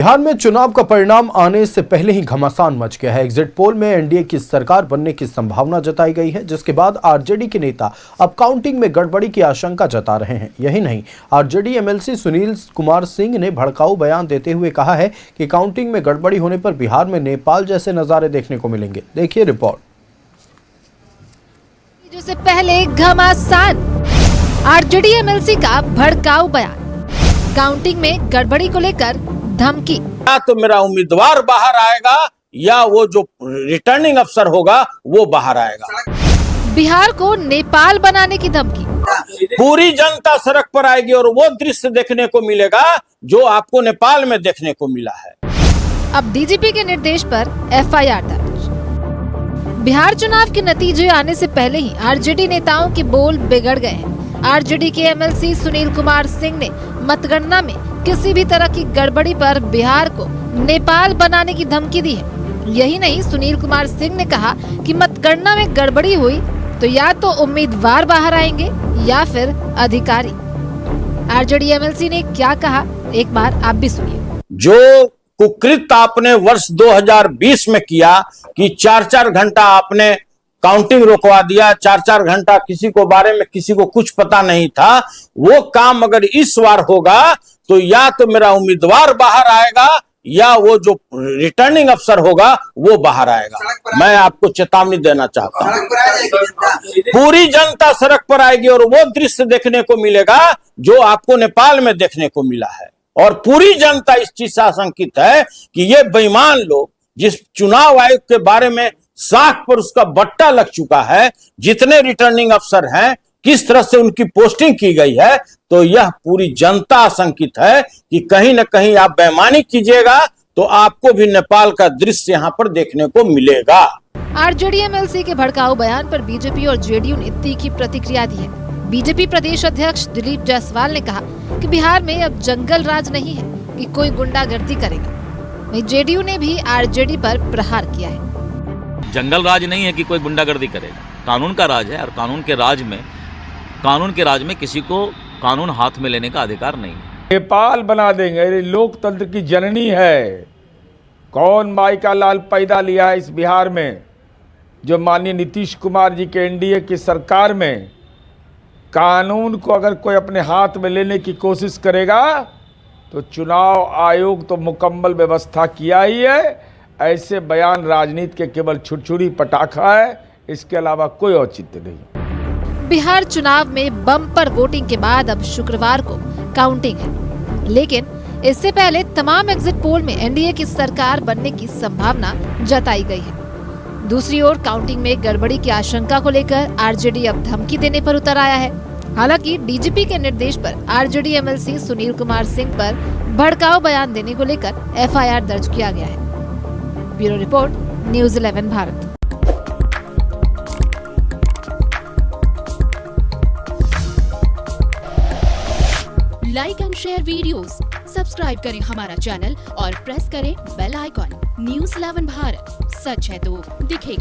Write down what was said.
बिहार में चुनाव का परिणाम आने से पहले ही घमासान मच गया है। एग्जिट पोल में एनडीए की सरकार बनने की संभावना जताई गई है, जिसके बाद आरजेडी के नेता अब काउंटिंग में गड़बड़ी की आशंका जता रहे हैं। यही नहीं, आरजेडी एमएलसी सुनील कुमार सिंह ने भड़काऊ बयान देते हुए कहा है कि काउंटिंग में गड़बड़ी होने पर बिहार में नेपाल जैसे नजारे देखने को मिलेंगे। देखिए रिपोर्ट। से पहले घमासान, आरजेडी एमएलसी का भड़काऊ बयान, काउंटिंग में गड़बड़ी को लेकर धमकी। या तो मेरा उम्मीदवार बाहर आएगा या वो जो रिटर्निंग अफसर होगा वो बाहर आएगा। बिहार को नेपाल बनाने की धमकी। पूरी जनता सड़क पर आएगी और वो दृश्य देखने को मिलेगा जो आपको नेपाल में देखने को मिला है। अब डीजीपी के निर्देश पर एफआईआर दर्ज। बिहार चुनाव के नतीजे आने से पहले ही आरजेडी नेताओं के बोल बिगड़ गए हैं। आरजेडी के एमएलसी सुनील कुमार सिंह ने मतगणना में किसी भी तरह की गड़बड़ी पर बिहार को नेपाल बनाने की धमकी दी है। यही नहीं, सुनील कुमार सिंह ने कहा कि मतगणना में गड़बड़ी हुई तो या तो उम्मीदवार बाहर आएंगे या फिर अधिकारी। आरजेडी एमएलसी ने क्या कहा, एक बार आप भी सुनिए। जो कुकृत आपने वर्ष 2020 में किया कि 4-4 घंटा आपने काउंटिंग रोकवा दिया, 4-4 घंटा किसी को बारे में किसी को कुछ पता नहीं था, वो काम अगर इस बार होगा तो या तो मेरा उम्मीदवार बाहर आएगा या वो जो रिटर्निंग अफसर होगा वो बाहर आएगा। मैं आपको चेतावनी देना चाहता हूँ, पूरी जनता सड़क पर आएगी और वो दृश्य देखने को मिलेगा जो आपको नेपाल में देखने को मिला है। और पूरी जनता इस चीज से आशंकित है कि ये बेईमान लोग, जिस चुनाव आयोग के बारे में साख पर उसका बट्टा लग चुका है, जितने रिटर्निंग अफसर हैं, किस तरह से उनकी पोस्टिंग की गई है, तो यह पूरी जनता आशंकित है कि कहीं न कहीं आप बेईमानी कीजिएगा तो आपको भी नेपाल का दृश्य यहाँ पर देखने को मिलेगा। आरजेडी एमएलसी के भड़काऊ बयान पर बीजेपी और जेडीयू ने तीखी प्रतिक्रिया दी है। बीजेपी प्रदेश अध्यक्ष दिलीप जायसवाल ने कहा कि बिहार में अब जंगल राज नहीं है कि कोई गुंडागर्दी करेगा। वहीं जेडीयू ने भी आरजेडी पर प्रहार किया है। जंगल राज नहीं है कि कोई गुंडागर्दी करेगा, कानून का राज है और कानून के राज में किसी को कानून हाथ में लेने का अधिकार नहीं है। नेपाल बना देंगे, ये लोकतंत्र की जननी है। कौन माई का लाल पैदा लिया है इस बिहार में, जो माननीय नीतीश कुमार जी के एनडीए की सरकार में कानून को अगर कोई अपने हाथ में लेने की कोशिश करेगा तो चुनाव आयोग तो मुकम्मल व्यवस्था किया ही है। ऐसे बयान राजनीति के केवल छुरछुरी पटाखा है, इसके अलावा कोई औचित्य नहीं। बिहार चुनाव में बम्पर वोटिंग के बाद अब शुक्रवार को काउंटिंग है, लेकिन इससे पहले तमाम एग्जिट पोल में एनडीए की सरकार बनने की संभावना जताई गई है। दूसरी ओर काउंटिंग में गड़बड़ी की आशंका को लेकर आरजेडी अब धमकी देने पर उतर आया है। हालांकि डीजीपी के निर्देश पर आरजेडी एमएलसी सुनील कुमार सिंह पर भड़काऊ बयान देने को लेकर एफआईआर दर्ज किया गया है। Bureau report, news 11 Bharat. Like and share videos, subscribe करें हमारा चैनल और प्रेस करें बेल आइकॉन। न्यूज़ 11 भारत, सच है तो दिखेगा।